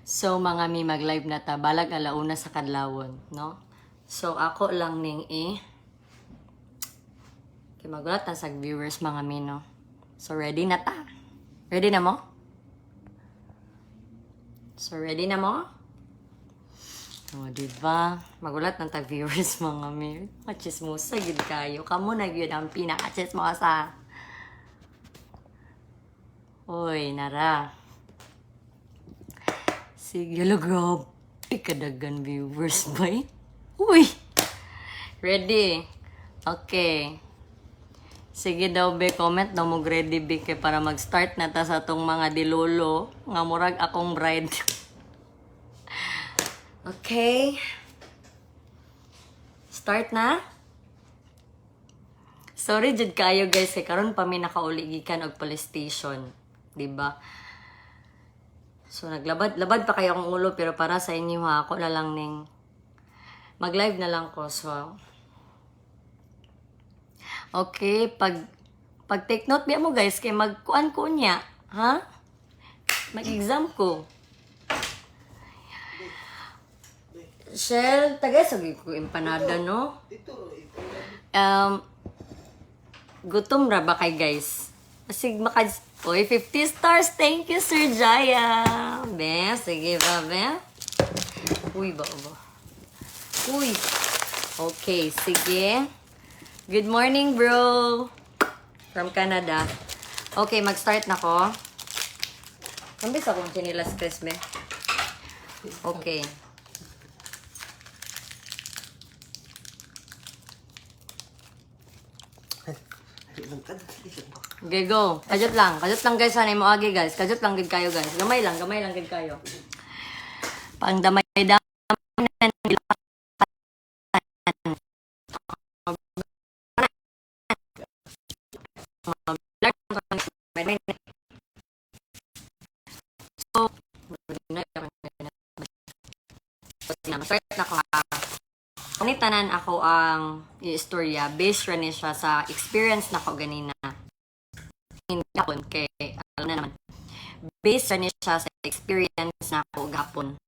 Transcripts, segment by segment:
So, mga mi mag-live na ta, balag alauna sa kadlawon, no? So, ako lang ning kay magulat na sa viewers mga mi, no? So, ready na ta? Ready na mo? So, ready na mo? O, diba? Magulat na ta viewers mga mi. Machismosa, gid kayo. Kamu na yun ang pinaka-chismosa. Uy, nara. Sige, grabe. Kadagan viewers ba eh? Uy! Ready? Okay. Sige daw be, comment daw mo ready be kay para mag-start na ta sa tong mga dilolo nga murag akong bride. Okay. Start na? Sorry jud kayo guys, kay karon pa mi nakauli gikan og police station, di ba? So naglabad pa kayo akong ulo pero para sa inyo ha, ako na lang ning mag-live na lang ko. So okay, pag take note biya mo guys kay magkuan ko niya, ha? Mag-exam ko. Shell, tagay sabi ko empanada, no? Gutom ra ba kay guys? Masig Uy, 50 stars. Thank you, Sir Jaya. Be, sige ba, be? Uy, ba. Uy. Okay, sige. Good morning, bro. From Canada. Okay, mag-start na ko. Kambis akong chinilas, Chris, be. Okay. Okay, go. Kajot lang guys, sanay mo agi guys. Kajot lang gid kayo guys. Gamay lang gid kayo. Pang damay-damay start na ko. Tanan ako ang istorya based ra ni siya sa experience na ko ganina. Gapon kay alam na naman. Based ra ni siya sa experience na ko gapon.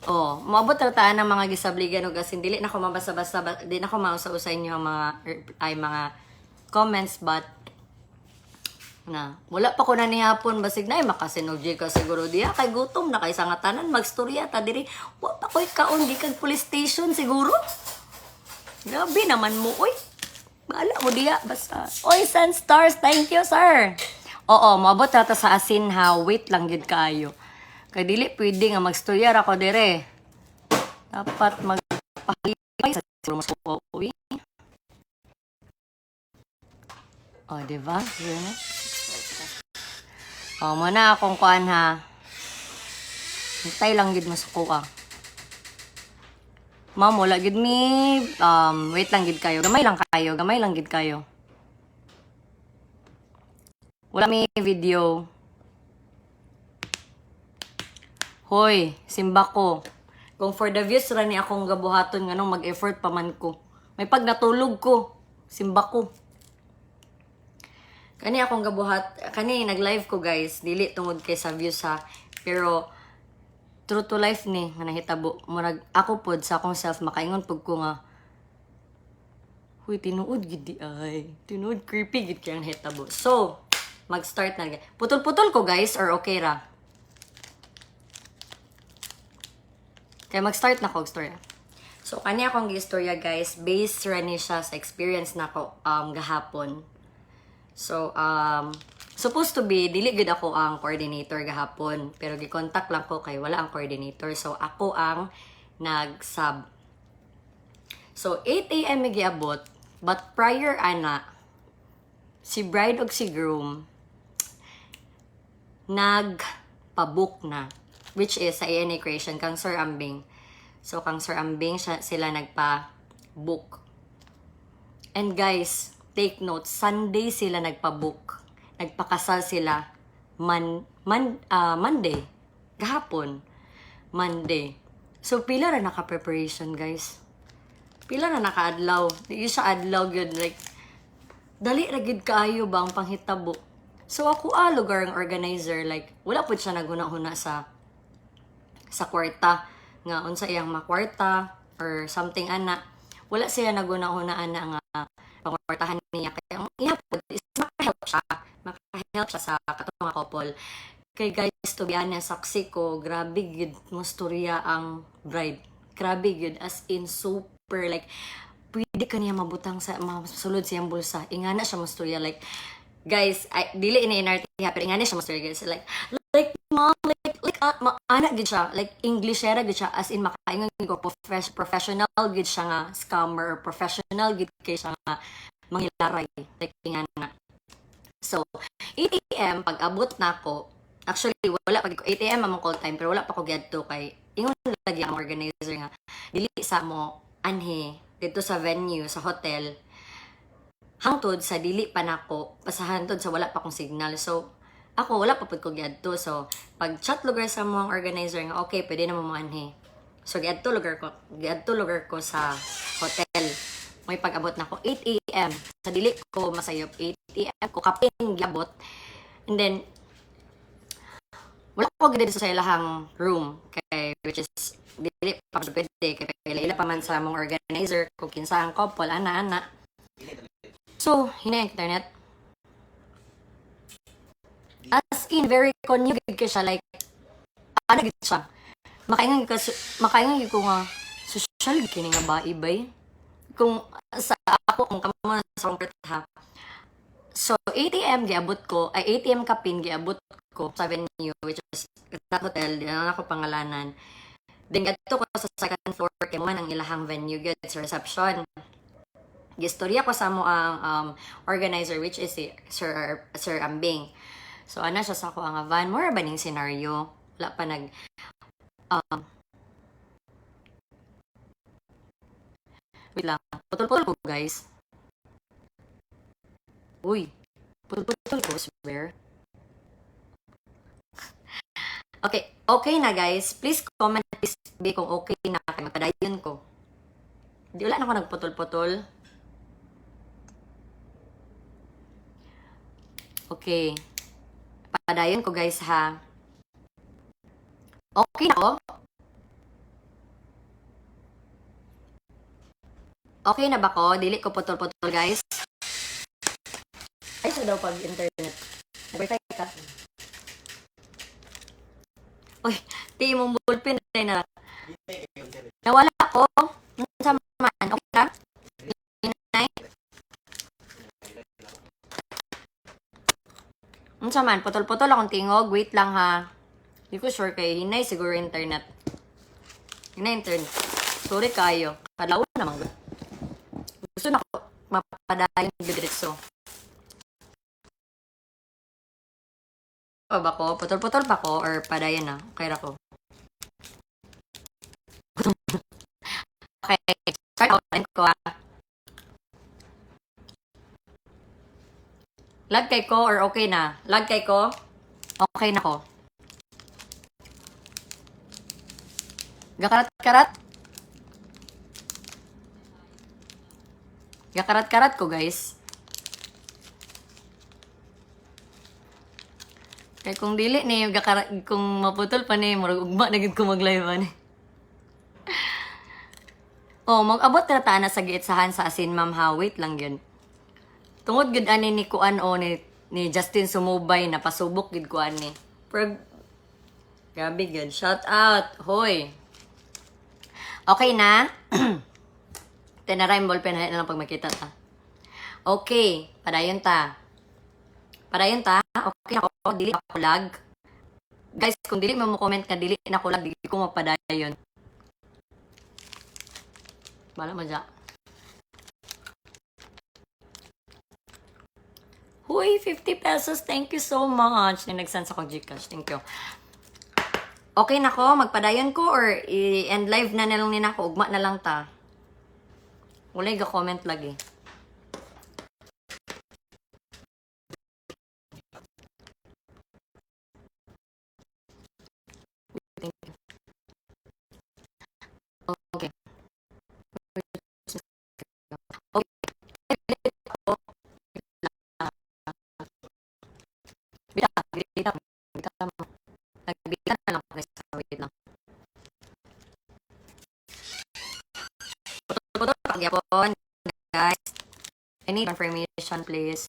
Oh, maabot ra taan ng mga gisabligan ug asin dili na ko mabasa-basa, di na ko mausa-usa inyo ang mga comments but na wala pa ko na ni hapon basig na makasinugji ka siguro diya kay gutom na kay nga tanan magstorya ta diri wa pa koy kaon gikan police station siguro. Grabe naman mo oy. Baala mo diya basta. Oy, Sun Stars, thank you sir. Oo, maabot ta sa asin ha. Wait lang gid kaayo. Kay dili pwede nga magstorya ra ko dire. Dapat magpahipay sa siguro mas uwi. Oh, diba? Yeah. Oh, muna akong kuan ha. Hintay lang gid masuko ka. Ma'am, wala gid mi. Wait lang gid kayo. Gamay lang gid kayo. Wala mi video. Hoy, simba ko. Kung for the views ra ni akong gabuhaton nganong mag-effort pa man ko. May pag natulog ko, simba ko. Kani akong gabuhat, kani nag-live ko guys, dili tungod kay sa views ha. Pero true to life ni nga nahitabo. Murag ako pod sa akong self makaingon pud ko nga huy tinuod gid di ay. Tinuod creepy gid kay ang hitabo. So, mag-start na. Putol-putol ko guys or okay ra? Kaya mag-start na ko storya. So, kani akong gistorya guys, based ra ni siya sa experience na ko gahapon. So, supposed to be, dili gud ako ang coordinator gahapon. Pero gi-contact lang ko kay wala ang coordinator. So, ako ang nag-sub. So, 8 a.m. giabot. But prior ana, si bride og si groom, nagpabook na. Which is sa ANA Creation, kang Sir Ambing. So, kang Sir Ambing, sila nagpa-book. And guys, take note, Sunday sila nagpa-book. Nagpakasal sila Monday. Gahapon. Monday. So, pila ra naka-preparation, guys. Pila na naka-adlaw. Di siya adlaw yun. Like, dali ra gid kaayo ba ang panghitabo. So ako lugar ang organizer, like wala po siya naguna-huna sa kwarta nga unsa iyang makwarta or something ana. Wala siya naguna-huna ana nga pangkwartahan niya kaya ang iya po is makahelp siya sa katong nga couple. Kay guys, to be honest, saksi ko, grabe gud mo storya ang bride. Grabe gud, as in super, like, pwede ka niya mabutang sa, masulod siyang bulsa. Ingana siya mo storya, like, guys, dili ini inartiha, pero ingana siya mo storya, guys. Like, mom, anak gud siya, like, Englishera gud siya, as in, makaingon ko, professional gud siya nga, scammer, professional gud kay siya nga, manghilaray, like, ingana. So, 8 a.m. pag abot na ako, actually, wala pag 8 a.m. among call time, pero wala pa ko giadto kay ingon lagi ang organizer nga dili sa mo anhi dito sa venue sa hotel hangtod sa dili pa nako pasahantod sa wala pa kong signal. So ako wala pa pud ko giadto. So pag chat lugar sa mo ang organizer nga okay pwede na mo anhi. So giadto lugar ko sa hotel. May pag-abot na ko 8 a.m. Sa dili ko masayop 8 a.m. ko kaping giabot. And then wala ko gid sa ilahang room kay which is dili pa pwede kay ila pa man sa mong organizer kung kinsa ang couple ana. So hina internet as in very convenient kay siya, like ana gid siya makaingon gid ko nga social gid kini nga baibay kung sa ako kung kamo sa akong ha. So 8 a.m. giabot ko ay 8 a.m. kapin giabot ko sa venue which is that hotel di na ako pangalanan. Then gadto ko sa second floor kay mo man ang ilahang venue gud sa reception. Gistorya ko sa mo ang organizer which is si Sir Ambing. So ana siya sa ako ang van more ba ning scenario. Wala pa nag wait lang. Putol-putol ko guys. Uy, putol-putol ko swear. Okay na guys. Please comment please kung okay na kay magpadayon ko. Di wala na ako nagputol-putol. Okay. Padayon ko guys ha. Okay na ako? Okay na ba ko? Dili ko putol-putol guys. Ay, so daw pag internet. Nag-wifi ka. Uy, di mong ballpen na. Nawala ako. Sa man. Okay ka? Hinay? Sa man, putol-putol akong tingog. Wait lang ha. Hindi ko sure kay hinay siguro internet. Hinay internet. Sorry kayo. Kadawon naman. Gusto na ako mapadayon diretso. O ba ko? Putol-putol pa ko or padayon na? Okay ra ko. Okay. Start out ko Lag kay ko or okay na? Lag kay ko? Okay na ko. Gakarat-karat? Gakarat-karat ko guys. Kaya kung dili ni kung maputol pa ni murag ugma na gid ko mag-live ani. Oh, mag-abot na ta na sa giitsahan sa asin ma'am ha. Wait lang yun. Tungod gid ani ni kuan o ni Justin Sumubay na pasubok gid ko ani. Pero grabe gid. Shout out. Hoy. Okay na? Tinaray mo ballpen na lang pag makita ta. Okay, padayon ta. Okay ako, dili ako lag. Guys, kung dili mo comment nga dili na ako lag, dili ko mapadayon. Bala mo dyan. Huy, 50 pesos. Thank you so much. Nag-send sa kong Gcash. Thank you. Okay na ko, magpadayon ko or i-end live na lang nila ko. Ugma na lang ta. Wala ga-comment lagi. Nagbita na lang ako guys. Wait lang. Putol pagyapon, guys. I need confirmation, please.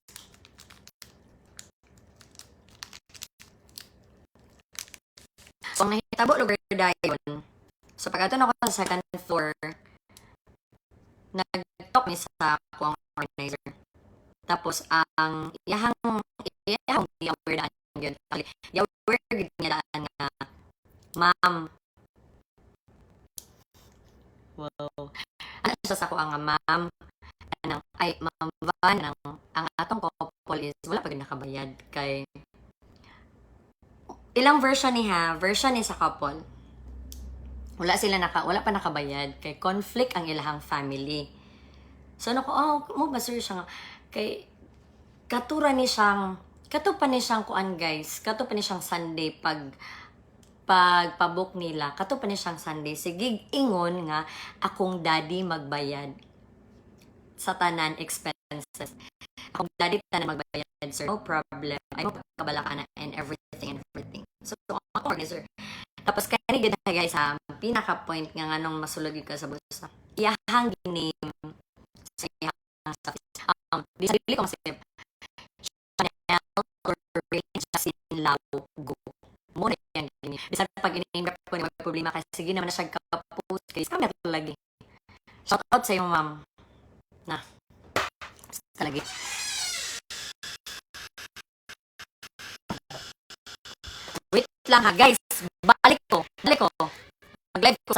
So, ang nahitabo lugar dayon. So, pag ato na ako sa second floor, nag-talk ni sa akong organizer. Tapos, ang iyahang aware daan yun. Aware gid niya daan nga, ma'am, wow. Ano siya sa ako nga, ma'am, ay, ma'am Van, ang atong couple is, wala pa rin nakabayad. Kay, ilang version ni sa couple. Wala pa nakabayad. Kay, conflict ang ilahang family. So, ano ko, mo ba sir siya nga, kay, kato pa ni siyang kuan guys, kato pa ni siyang Sunday pagpabook nila, kato pa ni siyang Sunday, sige ingon nga, akong daddy magbayad sa tanan expenses. Akong daddy tanan magbayad, sir, no problem, ay mo pagkabalaka na and everything. So, ako organizer. Tapos, kani gid na guys, pinaka-point nga nung masulog ka sa busa. Iyahang ginim sa iyahang sa di sabili ko masip or Justin Lago. Mo na yan gini. Bisan pag ini-name ko ni problema kasi sige naman na siya ka-post kay scam na lagi. Shout out sa iyo, ma'am. Na. Talagi. Wait lang ha, guys. Balik ko. Mag-live ko